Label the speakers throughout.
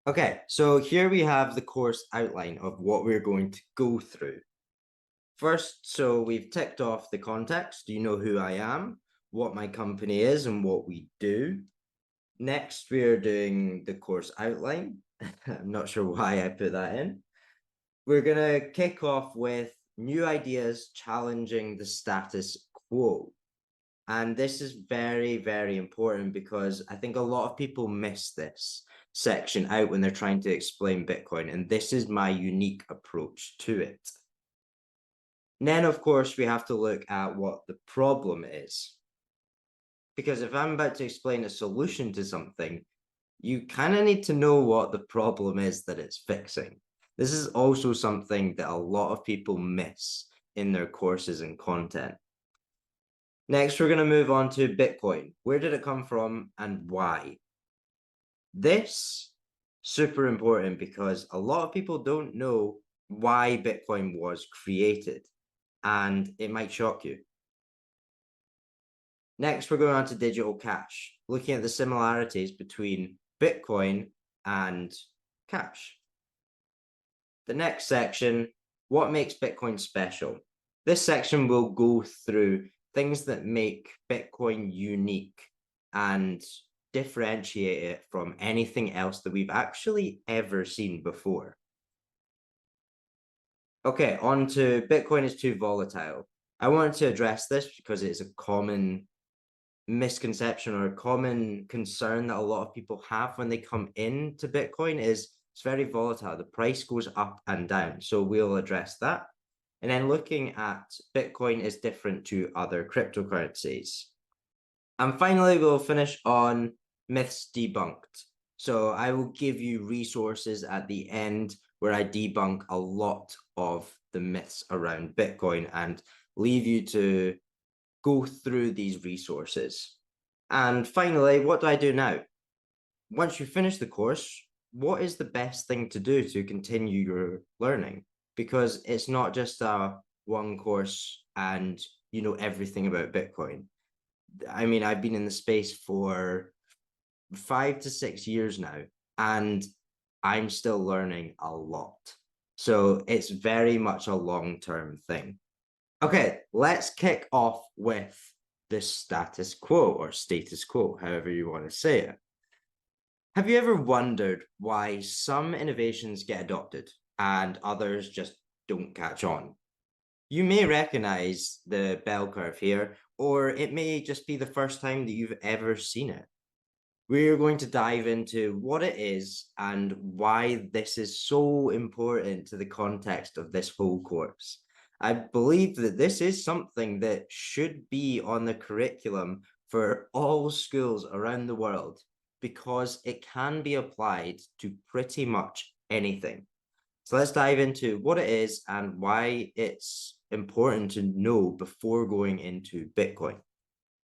Speaker 1: Okay, so here we have the course outline of what we're going to go through. First, so we've ticked off the context. You know who I am, what my company is, and what we do. Next, we're doing the course outline. I'm not sure why I put that in. We're going to kick off with new ideas challenging the status quo. And this is very, very important because I think a lot of people miss this section out when they're trying to explain Bitcoin. And this is my unique approach to it. And then, of course, we have to look at what the problem is. Because if I'm about to explain a solution to something, you kind of need to know what the problem is that it's fixing. This is also something that a lot of people miss in their courses and content. Next, we're going to move on to Bitcoin. Where did it come from and why? This super important because a lot of people don't know why Bitcoin was created, and it might shock you. Next, we're going on to digital cash, looking at the similarities between Bitcoin and cash. The next section, what makes Bitcoin special? This section will go through things that make Bitcoin unique and differentiate it from anything else that we've actually ever seen before. Okay, on to Bitcoin is too volatile. I wanted to address this because it's a common misconception or a common concern that a lot of people have when they come into Bitcoin is it's very volatile. The price goes up and down. So we'll address that. And then looking at Bitcoin is different to other cryptocurrencies. And finally, we'll finish on myths debunked. So I will give you resources at the end where I debunk a lot of the myths around Bitcoin and leave you to go through these resources. And finally, what do I do now? Once you finish the course, what is the best thing to do to continue your learning? Because it's not just a one course and you know everything about Bitcoin. I mean, I've been in the space for 5 to 6 years now, and I'm still learning a lot. So it's very much a long-term thing. Okay, let's kick off with the status quo or status quo, however you want to say it. Have you ever wondered why some innovations get adopted and others just don't catch on? You may recognize the bell curve here, or it may just be the first time that you've ever seen it. We're going to dive into what it is and why this is so important to the context of this whole course. I believe that this is something that should be on the curriculum for all schools around the world because it can be applied to pretty much anything. So let's dive into what it is and why it's important to know before going into Bitcoin.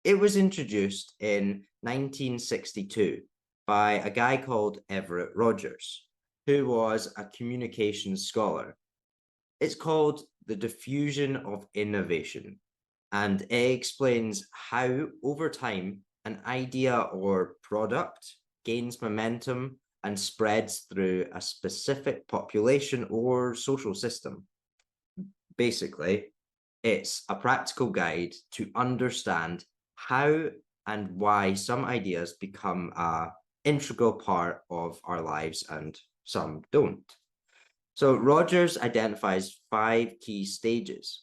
Speaker 1: It was introduced in 1962 by a guy called Everett Rogers, who was a communications scholar. It's called the diffusion of innovation, and it explains how, over time, an idea or product gains momentum and spreads through a specific population or social system. Basically, it's a practical guide to understand how and why some ideas become a integral part of our lives and some don't. So Rogers identifies 5 key stages,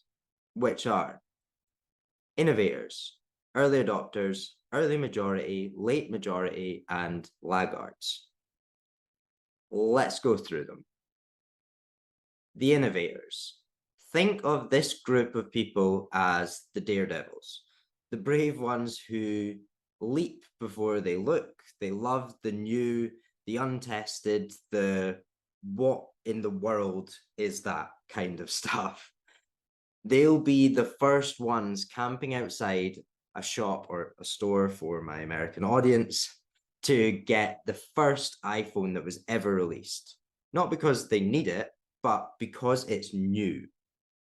Speaker 1: which are innovators, early adopters, early majority, late majority, and laggards. Let's go through them. The innovators. Think of this group of people as the daredevils, the brave ones who leap before they look. They love the new, the untested, the what in the world is that kind of stuff. They'll be the first ones camping outside a shop or a store for my American audience to get the first iPhone that was ever released. Not because they need it, but because it's new.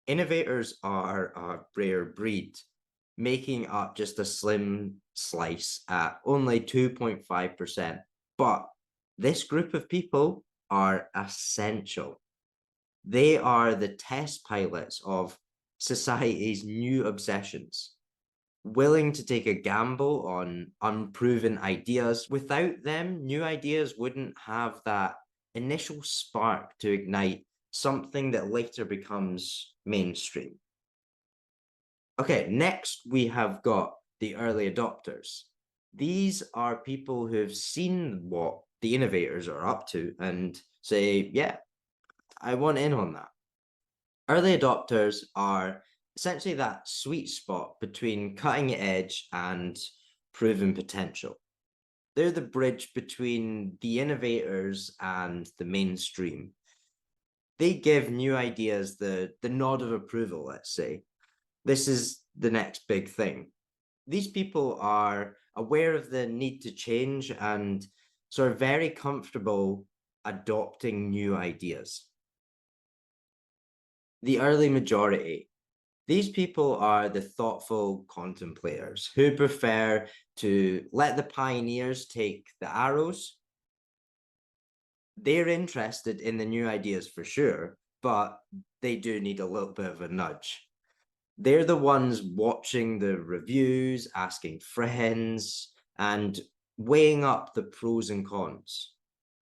Speaker 1: Innovators are a rare breed, making up just a slim slice at only 2.5%. But This group of people are essential. They are the test pilots of society's new obsessions, willing to take a gamble on unproven ideas. Without them, new ideas wouldn't have that initial spark to ignite something that later becomes mainstream. Okay, next we have got the early adopters. These are people who've seen what the innovators are up to and say, yeah, I want in on that. Early adopters are essentially that sweet spot between cutting edge and proven potential. They're the bridge between the innovators and the mainstream. They give new ideas the nod of approval, let's say. This is the next big thing. These people are aware of the need to change and so are very comfortable adopting new ideas. The early majority. These people are the thoughtful contemplators who prefer to let the pioneers take the arrows. They're interested in the new ideas for sure, but they do need a little bit of a nudge. They're the ones watching the reviews, asking friends, and weighing up the pros and cons.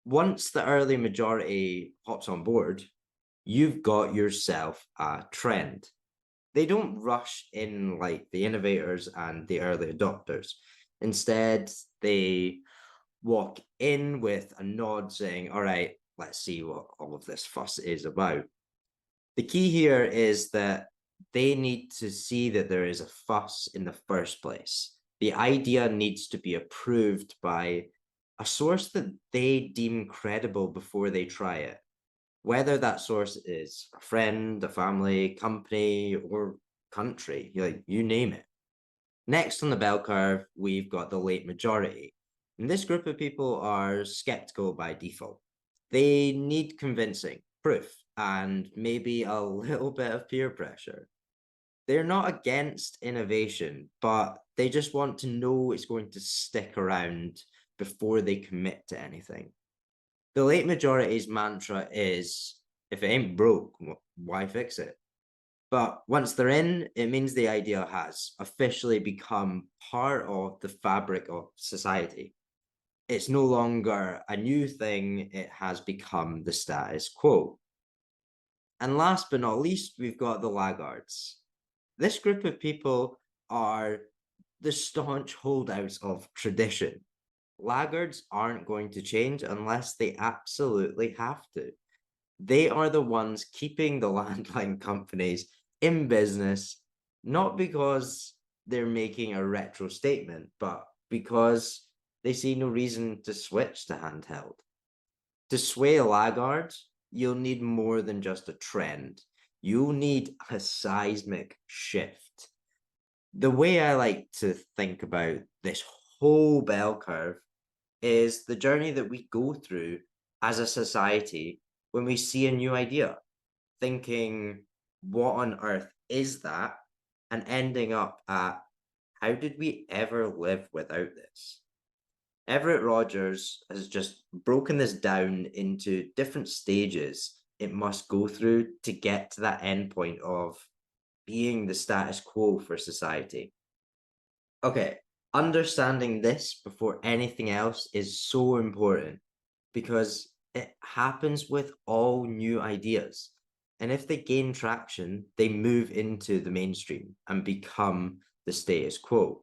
Speaker 1: Once the early majority hops on board, you've got yourself a trend. They don't rush in like the innovators and the early adopters. Instead, they walk in with a nod saying, all right, let's see what all of this fuss is about. The key here is that they need to see that there is a fuss in the first place. The idea needs to be approved by a source that they deem credible before they try it. Whether that source is a friend, a family, company, or country, like you name it. Next on the bell curve, we've got the late majority. And this group of people are skeptical by default. They need convincing, proof, and maybe a little bit of peer pressure. They're not against innovation, but they just want to know it's going to stick around before they commit to anything. The late majority's mantra is if it ain't broke, why fix it? But once they're in, it means the idea has officially become part of the fabric of society. It's no longer a new thing, it has become the status quo. And last but not least, we've got the laggards. This group of people are the staunch holdouts of tradition. Laggards aren't going to change unless they absolutely have to. They are the ones keeping the landline companies in business, not because they're making a retro statement, but because they see no reason to switch to handheld. To sway a laggard, you'll need more than just a trend. You'll need a seismic shift. The way I like to think about this whole bell curve is the journey that we go through as a society when we see a new idea, thinking, what on earth is that? And ending up at, how did we ever live without this? Everett Rogers has just broken this down into different stages it must go through to get to that endpoint of being the status quo for society. Okay, understanding this before anything else is so important because it happens with all new ideas. And if they gain traction, they move into the mainstream and become the status quo,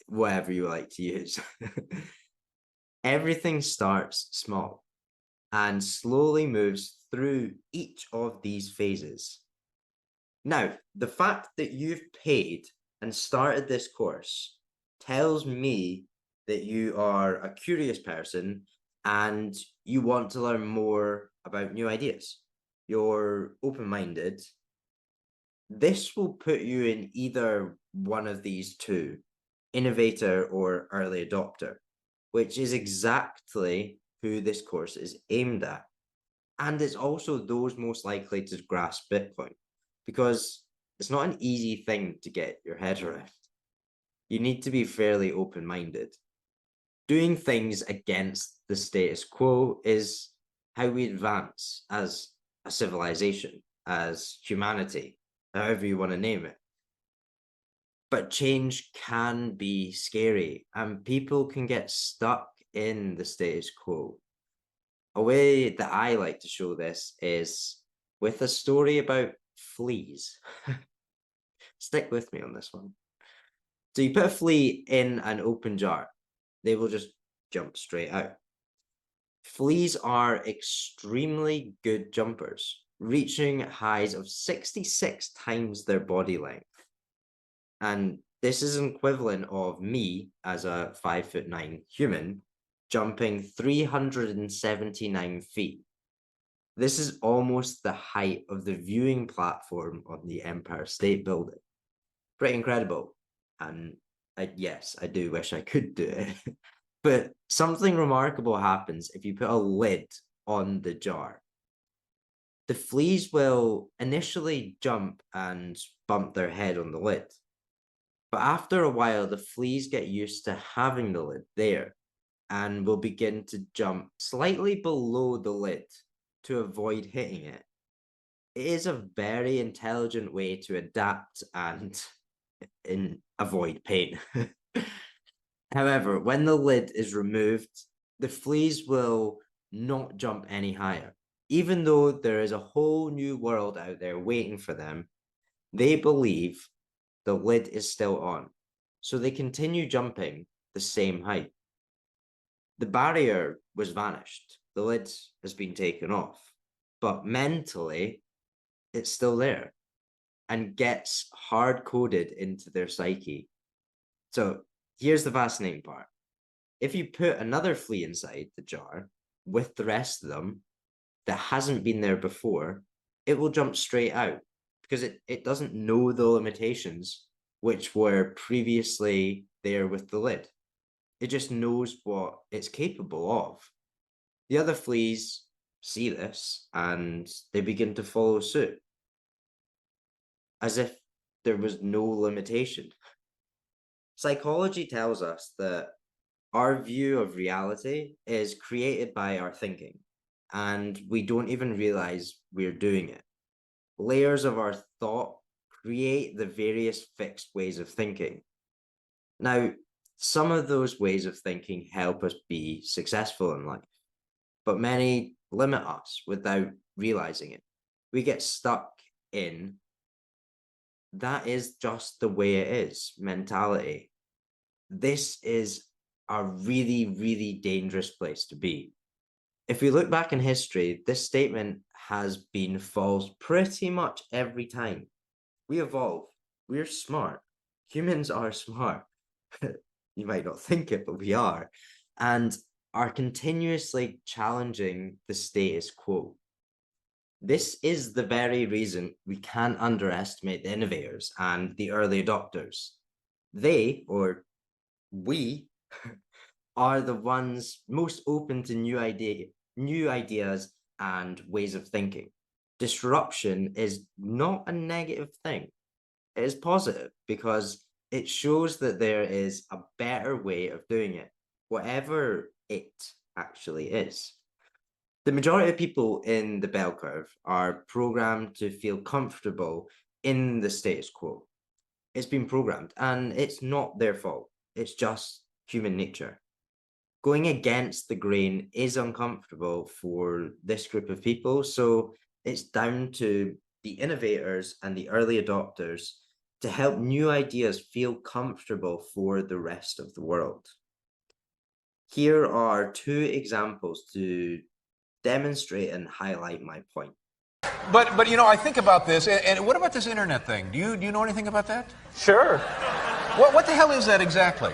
Speaker 1: whatever you like to use. Everything starts small and slowly moves through each of these phases. Now, the fact that you've paid and started this course tells me that you are a curious person and you want to learn more about new ideas. You're open-minded. This will put you in either one of these two, innovator or early adopter, which is exactly who this course is aimed at. And it's also those most likely to grasp Bitcoin because it's not an easy thing to get your head around. You need to be fairly open-minded. Doing things against the status quo is how we advance as a civilization, as humanity, however you want to name it. But change can be scary, and people can get stuck in the status quo. A way that I like to show this is with a story about fleas. Stick with me on this one. So you put a flea in an open jar, they will just jump straight out. Fleas are extremely good jumpers, reaching highs of 66 times their body length. And this is an equivalent of me as a 5'9" human jumping 379 feet. This is almost the height of the viewing platform on the Empire State Building. Pretty incredible. And yes, I do wish I could do it. But something remarkable happens if you put a lid on the jar. The fleas will initially jump and bump their head on the lid. But after a while, the fleas get used to having the lid there and will begin to jump slightly below the lid to avoid hitting it. It is a very intelligent way to adapt and avoid pain. However, when the lid is removed, the fleas will not jump any higher. Even though there is a whole new world out there waiting for them, they believe the lid is still on, so they continue jumping the same height. The barrier was vanished, the lid has been taken off, but mentally, it's still there and gets hard-coded into their psyche. So here's the fascinating part. If you put another flea inside the jar with the rest of them that hasn't been there before, it will jump straight out because it doesn't know the limitations which were previously there with the lid. It just knows what it's capable of. The other fleas see this and they begin to follow suit as if there was no limitation. Psychology tells us that our view of reality is created by our thinking, and we don't even realize we're doing it. Layers of our thought create the various fixed ways of thinking. Now, some of those ways of thinking help us be successful in life, but many limit us without realizing it. We get stuck in that is just the way it is mentality. This is a really, really dangerous place to be. If we look back in history, this statement has been false pretty much every time. We evolve. We're smart. Humans are smart. You might not think it, but we are. And are continuously challenging the status quo. This is the very reason we can't underestimate the innovators and the early adopters. They, or we, are the ones most open to new ideas and ways of thinking. Disruption is not a negative thing. It is positive because it shows that there is a better way of doing it, whatever it actually is. The majority of people in the bell curve are programmed to feel comfortable in the status quo. It's been programmed and it's not their fault. It's just human nature. Going against the grain is uncomfortable for this group of people, so it's down to the innovators and the early adopters to help new ideas feel comfortable for the rest of the world. Here are 2 examples to demonstrate and highlight my point.
Speaker 2: But you know, I think about this, and what about this internet thing? Do you know anything about that?
Speaker 3: Sure.
Speaker 2: What the hell is that exactly?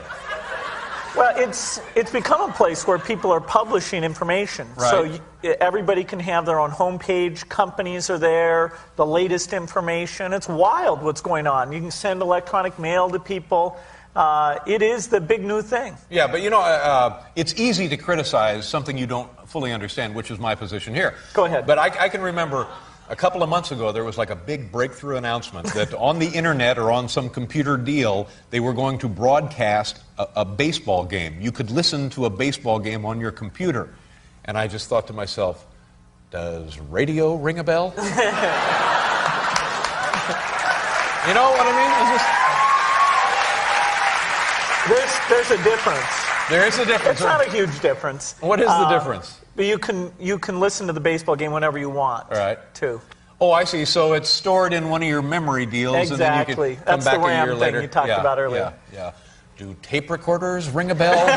Speaker 3: Well, it's become a place where people are publishing information.
Speaker 2: Right.
Speaker 3: So everybody can have their own homepage. Companies are there, the latest information. It's wild what's going on. You can send electronic mail to people. It is the big new thing.
Speaker 2: Yeah, but you know, it's easy to criticize something you don't fully understand, which is my position here.
Speaker 3: Go ahead.
Speaker 2: But I can remember A couple of months ago, there was like a big breakthrough announcement that on the internet or on some computer deal, they were going to broadcast a baseball game. You could listen to a baseball game on your computer. And I just thought to myself, does radio ring a bell? You know what I mean?
Speaker 3: There's a difference.
Speaker 2: There is a difference.
Speaker 3: It's not a huge difference.
Speaker 2: What is the difference?
Speaker 3: But you can listen to the baseball game whenever you want.
Speaker 2: All right.
Speaker 3: Too.
Speaker 2: Oh, I see. So it's stored in one of your memory deals,
Speaker 3: Exactly.
Speaker 2: and then you can come
Speaker 3: That's
Speaker 2: back
Speaker 3: the
Speaker 2: a year
Speaker 3: RAM
Speaker 2: later.
Speaker 3: thing you talked about earlier.
Speaker 2: Yeah. Do tape recorders ring a bell?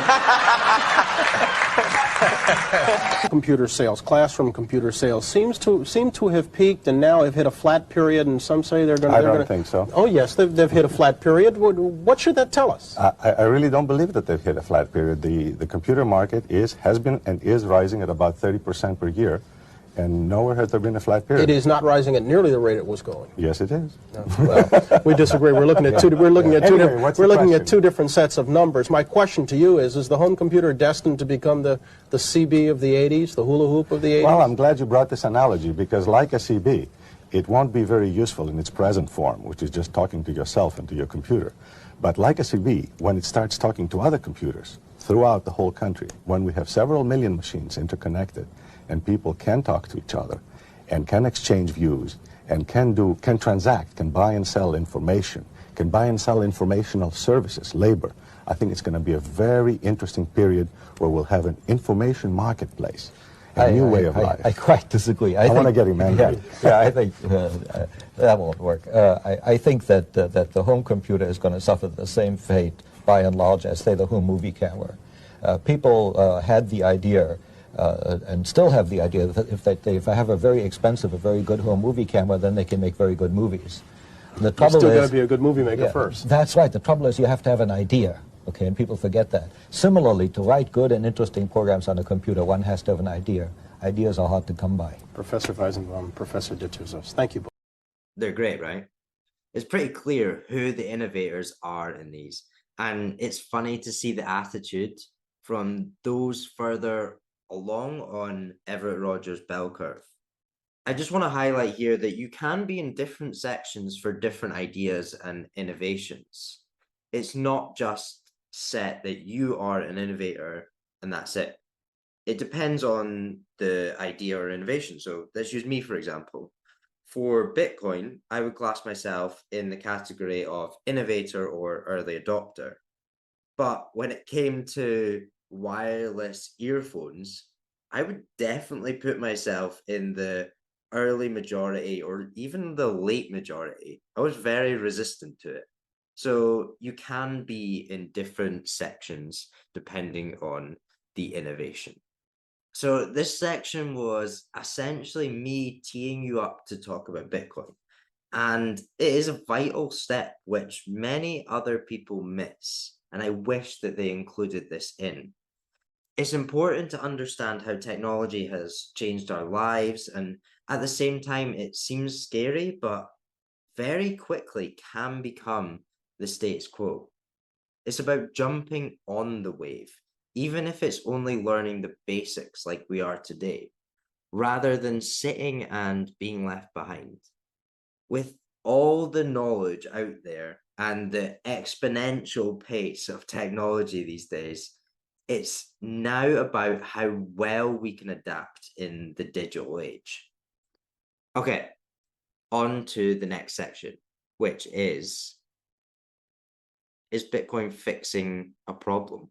Speaker 4: Computer sales, classroom computer sales seem to have peaked and now have hit a flat period, and some say they're going to.
Speaker 5: I don't think so.
Speaker 4: Oh yes, they've hit a flat period. What should that tell us?
Speaker 5: I really don't believe that they've hit a flat period. The computer market has been and is rising at about 30% per year, and nowhere has there been a flat period.
Speaker 4: It is not rising at nearly the rate it was going.
Speaker 5: Yes, it is.
Speaker 4: No. Well, we disagree. We're looking at two. We're looking at
Speaker 5: Anyway, what's the question?
Speaker 4: two different sets of numbers. My question to you is the home computer destined to become the CB of the 80s, the hula hoop of the 80s?
Speaker 5: Well, I'm glad you brought this analogy, because like a CB, it won't be very useful in its present form, which is just talking to yourself and to your computer. But like a CB, when it starts talking to other computers throughout the whole country, when we have several million machines interconnected, and people can talk to each other, and can exchange views, and can transact, can buy and sell information, can buy and sell informational services, labor, I think it's going to be a very interesting period where we'll have an information marketplace, a new way of life.
Speaker 6: I quite disagree.
Speaker 5: I want to get him angry.
Speaker 6: Yeah, I think that won't work. I think that the home computer is going to suffer the same fate, by and large, as, say, the home movie camera. People had the idea, and still have the idea, that if they have a very expensive, a very good home movie camera, then they can make very good movies. The trouble
Speaker 4: You're still
Speaker 6: is,
Speaker 4: got to be a good movie maker first.
Speaker 6: That's right. The trouble is you have to have an idea. Okay, and people forget that. Similarly, to write good and interesting programs on a computer, one has to have an idea. Ideas are hard to come by.
Speaker 4: Professor Weizenbaum, Professor Dituzos, thank you both.
Speaker 1: They're great, right? It's pretty clear who the innovators are in these. And it's funny to see the attitude from those further along on Everett Rogers' bell curve. I just want to highlight here that you can be in different sections for different ideas and innovations. It's not just set that you are an innovator and that's it. It depends on the idea or innovation. So let's use me, for example. For Bitcoin, I would class myself in the category of innovator or early adopter. But when it came to wireless earphones, I would definitely put myself in the early majority or even the late majority. I was very resistant to it. So you can be in different sections depending on the innovation. So this section was essentially me teeing you up to talk about Bitcoin. And it is a vital step which many other people miss. And I wish that they included this in. It's important to understand how technology has changed our lives. And at the same time, it seems scary, but very quickly can become the status quo. It's about jumping on the wave, even if it's only learning the basics like we are today, rather than sitting and being left behind. With all the knowledge out there and the exponential pace of technology these days, it's now about how well we can adapt in the digital age. Okay, on to the next section, which is Bitcoin fixing a problem?